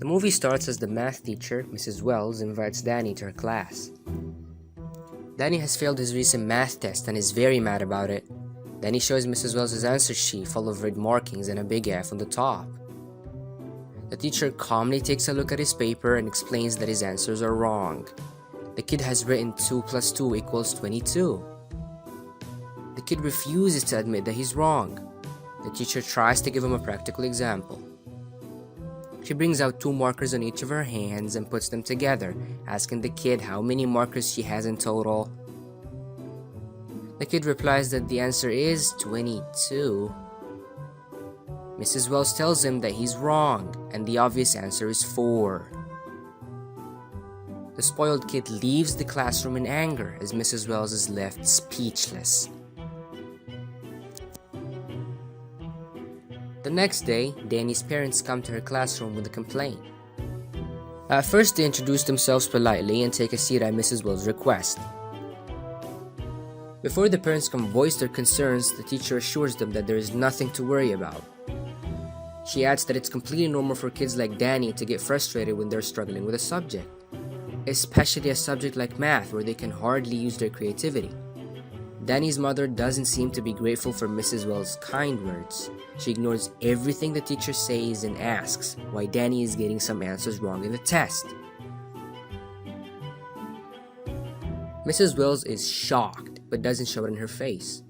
The movie starts as the math teacher, Mrs. Wells, invites Danny to her class. Danny has failed his recent math test and is very mad about it. Danny shows Mrs. Wells his answer sheet full of red markings and a big F on the top. The teacher calmly takes a look at his paper and explains that his answers are wrong. The kid has written 2 plus 2 equals 22. The kid refuses to admit that he's wrong. The teacher tries to give him a practical example. She brings out 2 markers on each of her hands and puts them together, asking the kid how many markers she has in total. The kid replies that the answer is 22. Mrs. Wells tells him that he's wrong, and the obvious answer is 4. The spoiled kid leaves the classroom in anger as Mrs. Wells is left speechless. The next day, Danny's parents come to her classroom with a complaint. At first, they introduce themselves politely and take a seat at Mrs. Wells' request. Before the parents can voice their concerns, the teacher assures them that there is nothing to worry about. She adds that it's completely normal for kids like Danny to get frustrated when they're struggling with a subject, especially a subject like math where they can hardly use their creativity. Danny's mother doesn't seem to be grateful for Mrs. Wells' kind words. She ignores everything the teacher says and asks why Danny is getting some answers wrong in the test. Mrs. Wells is shocked but doesn't show it in her face.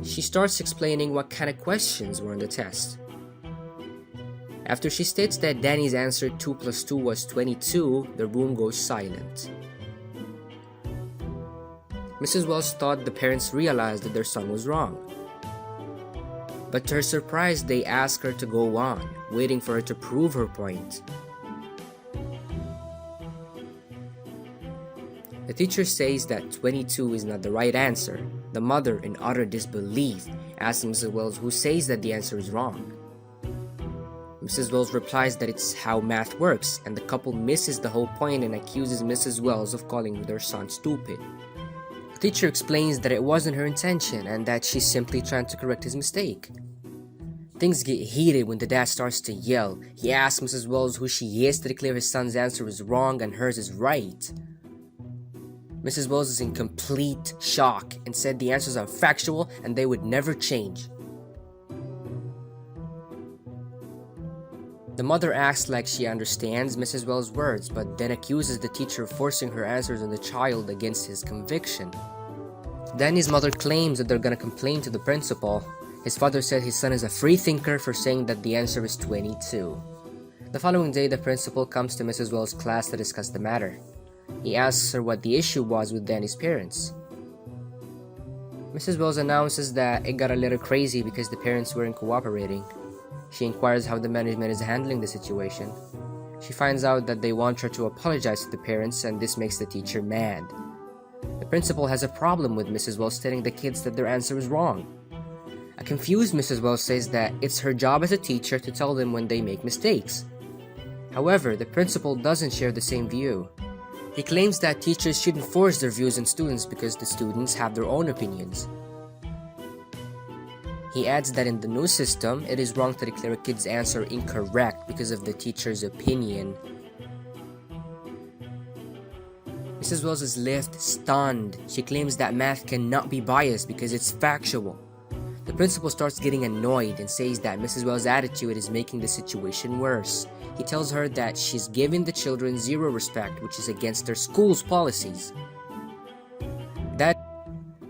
She starts explaining what kind of questions were on the test. After she states that Danny's answer 2 plus 2 was 22, the room goes silent. Mrs. Wells thought the parents realized that their son was wrong. But to her surprise, they asked her to go on, waiting for her to prove her point. The teacher says that 22 is not the right answer. The mother, in utter disbelief, asks Mrs. Wells who says that the answer is wrong. Mrs. Wells replies that it's how math works, and the couple misses the whole point and accuses Mrs. Wells of calling their son stupid. The teacher explains that it wasn't her intention and that she's simply trying to correct his mistake. Things get heated when the dad starts to yell. He asks Mrs. Wells who she is to declare his son's answer is wrong and hers is right. Mrs. Wells is in complete shock and said the answers are factual and they would never change. The mother acts like she understands Mrs. Wells' words, but then accuses the teacher of forcing her answers on the child against his conviction. Danny's mother claims that they're gonna complain to the principal. His father said his son is a free thinker for saying that the answer is 22. The following day, the principal comes to Mrs. Wells' class to discuss the matter. He asks her what the issue was with Danny's parents. Mrs. Wells announces that it got a little crazy because the parents weren't cooperating. She inquires how the management is handling the situation. She finds out that they want her to apologize to the parents, and this makes the teacher mad. The principal has a problem with Mrs. Wells telling the kids that their answer is wrong. A confused Mrs. Wells says that it's her job as a teacher to tell them when they make mistakes. However, the principal doesn't share the same view. He claims that teachers shouldn't force their views on students because the students have their own opinions. He adds that in the new system, it is wrong to declare a kid's answer incorrect because of the teacher's opinion. Mrs. Wells is left stunned. She claims that math cannot be biased because it's factual. The principal starts getting annoyed and says that Mrs. Wells' attitude is making the situation worse. He tells her that she's giving the children zero respect, which is against their school's policies.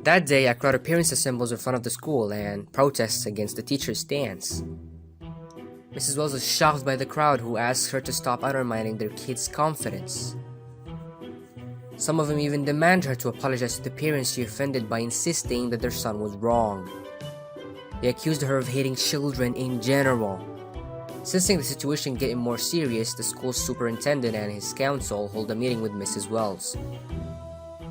That day, a crowd of parents assembles in front of the school and protests against the teacher's stance. Mrs. Wells is shocked by the crowd, who asks her to stop undermining their kids' confidence. Some of them even demand her to apologize to the parents she offended by insisting that their son was wrong. They accused her of hating children in general. Sensing the situation getting more serious, the school's superintendent and his council hold a meeting with Mrs. Wells.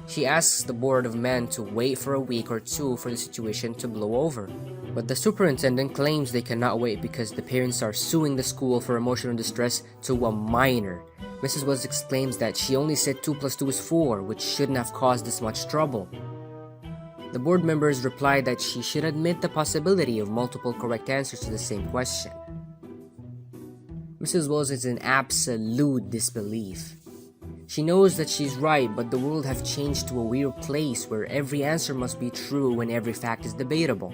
She asks the board of men to wait for a week or two for the situation to blow over. But the superintendent claims they cannot wait because the parents are suing the school for emotional distress to a minor. Mrs. Wells exclaims that she only said 2 plus 2 is 4, which shouldn't have caused this much trouble. The board members reply that she should admit the possibility of multiple correct answers to the same question. Mrs. Wells is in absolute disbelief. She knows that she's right, but the world have changed to a weird place where every answer must be true and every fact is debatable.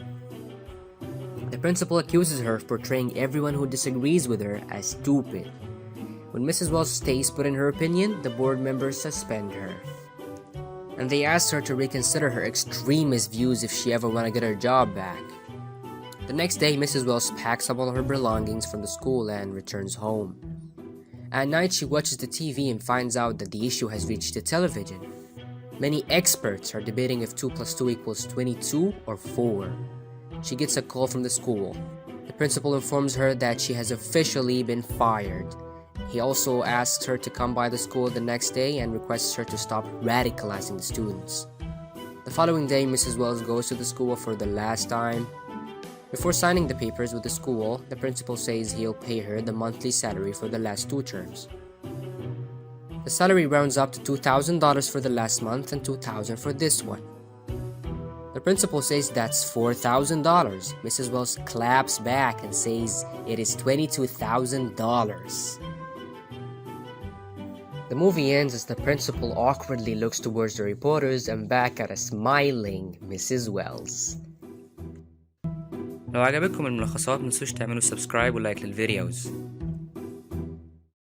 The principal accuses her of portraying everyone who disagrees with her as stupid. When Mrs. Wells stays put in her opinion, the board members suspend her. And they ask her to reconsider her extremist views if she ever want to get her job back. The next day, Mrs. Wells packs up all her belongings from the school and returns home. At night, she watches the TV and finds out that the issue has reached the television. Many experts are debating if 2 plus 2 equals 22 or 4. She gets a call from the school. The principal informs her that she has officially been fired. He also asks her to come by the school the next day and requests her to stop radicalizing the students. The following day, Mrs. Wells goes to the school for the last time. Before signing the papers with the school, the principal says he'll pay her the monthly salary for the last 2 terms. The salary rounds up to $2,000 for the last month and $2,000 for this one. The principal says that's $4,000. Mrs. Wells claps back and says it is $22,000. The movie ends as the principal awkwardly looks towards the reporters and back at a smiling Mrs. Wells. لو عجبتكم الملخصات متنسوش تعملوا سبسكرايب ولايك للفيديوز.